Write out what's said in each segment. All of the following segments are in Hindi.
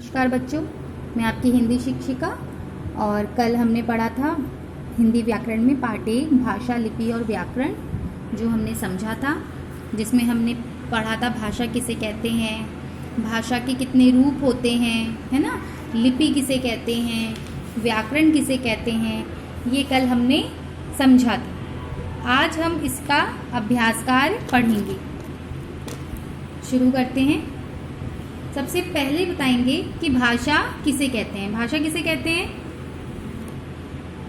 नमस्कार बच्चों, मैं आपकी हिंदी शिक्षिका। और कल हमने पढ़ा था हिंदी व्याकरण में पार्ट 1 भाषा, लिपि और व्याकरण, जो हमने समझा था, जिसमें हमने पढ़ा था भाषा किसे कहते हैं, भाषा के कितने रूप होते हैं, है ना, लिपि किसे कहते हैं, व्याकरण किसे कहते हैं, ये कल हमने समझा था। आज हम इसका अभ्यास कार्य पढ़ेंगे। शुरू करते हैं। सबसे पहले बताएंगे कि भाषा किसे कहते हैं। भाषा किसे कहते हैं?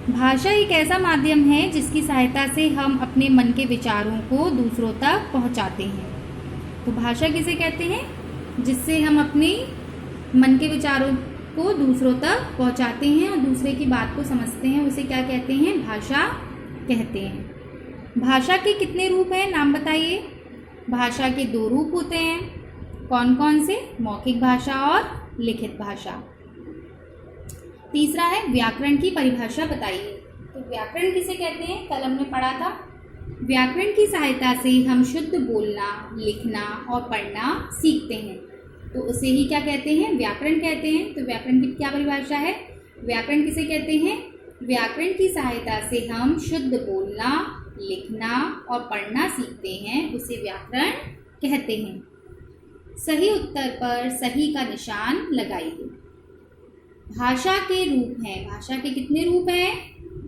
भाषा एक ऐसा माध्यम है जिसकी सहायता से हम अपने मन के विचारों को दूसरों तक पहुंचाते हैं। तो भाषा किसे कहते हैं? जिससे हम अपने मन के विचारों को दूसरों तक पहुंचाते हैं और दूसरे की बात को समझते हैं, उसे क्या कहते हैं? भाषा कहते हैं। भाषा के कितने रूप हैं, नाम बताइए। भाषा के 2 रूप होते हैं। कौन कौन से? मौखिक भाषा और लिखित भाषा। तीसरा है व्याकरण की परिभाषा बताइए। तो व्याकरण किसे कहते हैं? कल हमने पढ़ा था। व्याकरण की सहायता से हम शुद्ध बोलना, लिखना और पढ़ना सीखते हैं, तो उसे ही क्या कहते हैं? व्याकरण कहते हैं। तो व्याकरण की क्या परिभाषा है? व्याकरण किसे कहते हैं? व्याकरण की सहायता से हम शुद्ध बोलना, लिखना और पढ़ना सीखते हैं, उसे व्याकरण कहते हैं। सही उत्तर पर सही का निशान लगाइए। भाषा के रूप हैं। भाषा के कितने रूप हैं?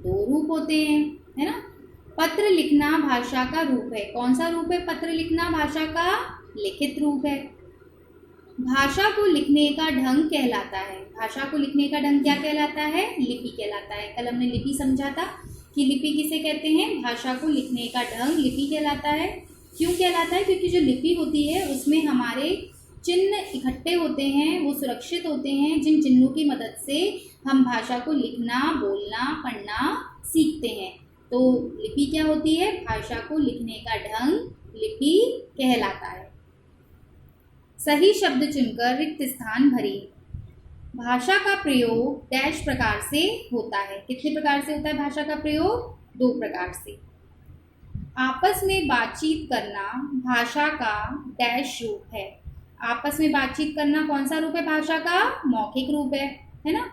2 रूप होते हैं, है ना। पत्र लिखना भाषा का रूप है। कौन सा रूप है पत्र लिखना? भाषा का लिखित रूप है। भाषा को लिखने का ढंग कहलाता है। भाषा को लिखने का ढंग क्या कहलाता है? लिपि कहलाता है। कल हमने लिपि समझा था कि लिपि किसे कहते हैं? भाषा को लिखने का ढंग लिपि कहलाता है। क्यों कहलाता है? क्योंकि जो लिपि होती है उसमें हमारे चिन्ह इकट्ठे होते हैं, वो सुरक्षित होते हैं, जिन चिन्हों की मदद से हम भाषा को लिखना, बोलना, पढ़ना सीखते हैं। तो लिपि क्या होती है? भाषा को लिखने का ढंग लिपि कहलाता है। सही शब्द चुनकर रिक्त स्थान भरिए। भाषा का प्रयोग डैश प्रकार से होता है। कितने प्रकार से होता है भाषा का प्रयोग? 2 प्रकार से। आपस में बातचीत करना भाषा का डैश रूप है। आपस में बातचीत करना कौन सा रूप है भाषा का? मौखिक रूप है ना।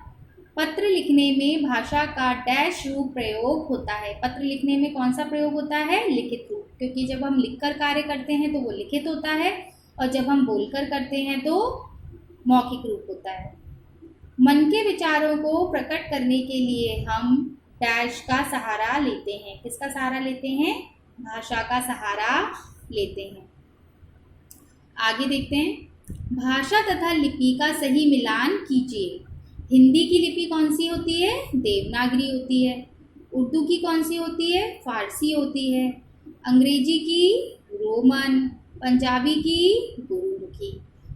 पत्र लिखने में भाषा का डैश रूप प्रयोग होता है। पत्र लिखने में कौन सा प्रयोग होता है? लिखित रूप, क्योंकि जब हम लिखकर कार्य करते हैं तो वो लिखित होता है और जब हम बोलकर करते हैं तो मौखिक रूप होता है। मन के विचारों को प्रकट करने के लिए हम डैश का सहारा लेते हैं। किसका सहारा लेते हैं? भाषा का सहारा लेते हैं। आगे देखते हैं। भाषा तथा लिपि का सही मिलान कीजिए। हिंदी की लिपि कौन सी होती है? देवनागरी होती है। उर्दू की कौन सी होती है? फारसी होती है। अंग्रेजी की रोमन, पंजाबी की गुरुमुखी।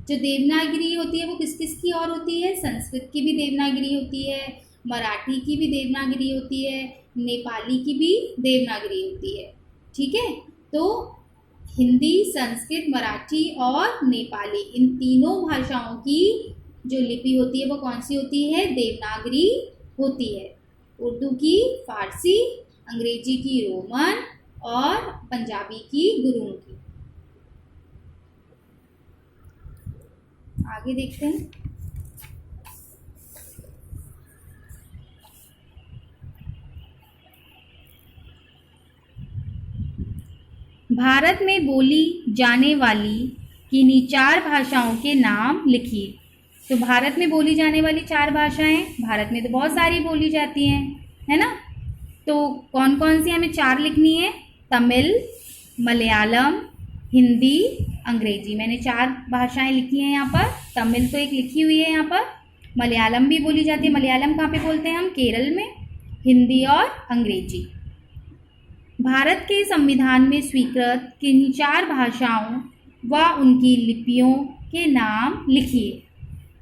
जो देवनागरी होती है वो किस किस की और होती है? संस्कृत की भी देवनागरी होती है, मराठी की भी देवनागरी होती है, नेपाली की भी देवनागरी होती है। ठीक है, तो हिंदी, संस्कृत, मराठी और नेपाली, इन तीनों भाषाओं की जो लिपि होती है वो कौन सी होती है? देवनागरी होती है। उर्दू की फारसी, अंग्रेजी की रोमन और पंजाबी की गुरुमुखी। आगे देखते हैं। भारत में बोली जाने वाली किन्हीं 4 भाषाओं के नाम लिखिए। तो भारत में बोली जाने वाली 4 भाषाएं, भारत में तो बहुत सारी बोली जाती हैं, है ना। तो कौन कौन सी हमें 4 लिखनी है? तमिल, मलयालम, हिंदी, अंग्रेजी। मैंने 4 भाषाएं लिखी हैं यहाँ पर। तमिल तो एक लिखी हुई है यहाँ पर। मलयालम भी बोली जाती है। मलयालम कहाँ पे बोलते हैं हम? केरल में। हिंदी और अंग्रेजी। भारत के संविधान में स्वीकृत किन्हीं 4 भाषाओं व उनकी लिपियों के नाम लिखिए।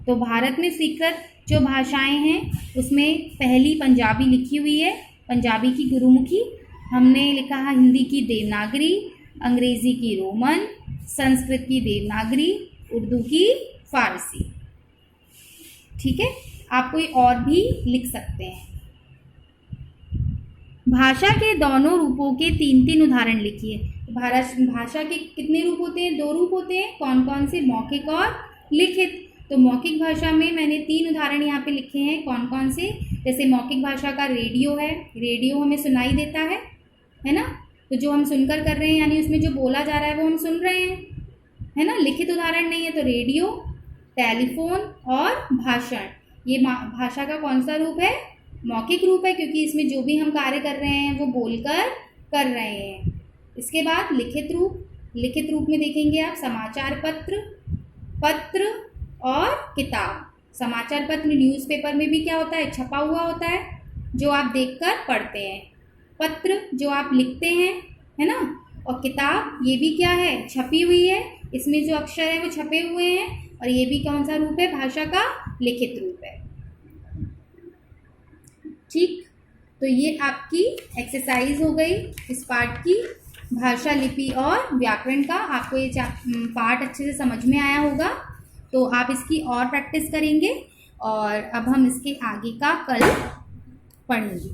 तो भारत में स्वीकृत जो भाषाएं हैं उसमें पहली पंजाबी लिखी हुई है, पंजाबी की गुरुमुखी। हमने लिखा है हिंदी की देवनागरी, अंग्रेजी की रोमन, संस्कृत की देवनागरी, उर्दू की फारसी। ठीक है, आप कोई और भी लिख सकते हैं। भाषा के दोनों रूपों के 3-3 उदाहरण लिखिए। भाषा के कितने रूप होते हैं? 2 रूप होते हैं। कौन कौन से? मौखिक और लिखित। तो मौखिक भाषा में मैंने 3 उदाहरण यहाँ पे लिखे हैं। कौन कौन से? जैसे मौखिक भाषा का रेडियो है, रेडियो हमें सुनाई देता है ना, तो जो हम सुनकर कर रहे हैं यानी उसमें जो बोला जा रहा है वो हम सुन रहे हैं, है ना। लिखित उदाहरण नहीं है तो रेडियो, टेलीफोन और भाषण, ये भाषा का कौन सा रूप है? मौखिक रूप है, क्योंकि इसमें जो भी हम कार्य कर रहे हैं वो बोलकर कर रहे हैं। इसके बाद लिखित रूप, लिखित रूप में देखेंगे आप समाचार पत्र, पत्र और किताब। समाचार पत्र न्यूज़पेपर में भी क्या होता है? छपा हुआ होता है, जो आप देखकर पढ़ते हैं। पत्र जो आप लिखते हैं, है ना। और किताब ये भी क्या है? छपी हुई है, इसमें जो अक्षर है वो छपे हुए हैं। और ये भी कौन सा रूप है? भाषा का लिखित रूप है। ठीक, तो ये आपकी एक्सरसाइज हो गई इस पार्ट की, भाषा, लिपि और व्याकरण का। आपको ये पार्ट अच्छे से समझ में आया होगा, तो आप इसकी और प्रैक्टिस करेंगे और अब हम इसके आगे का कल पढ़ेंगे।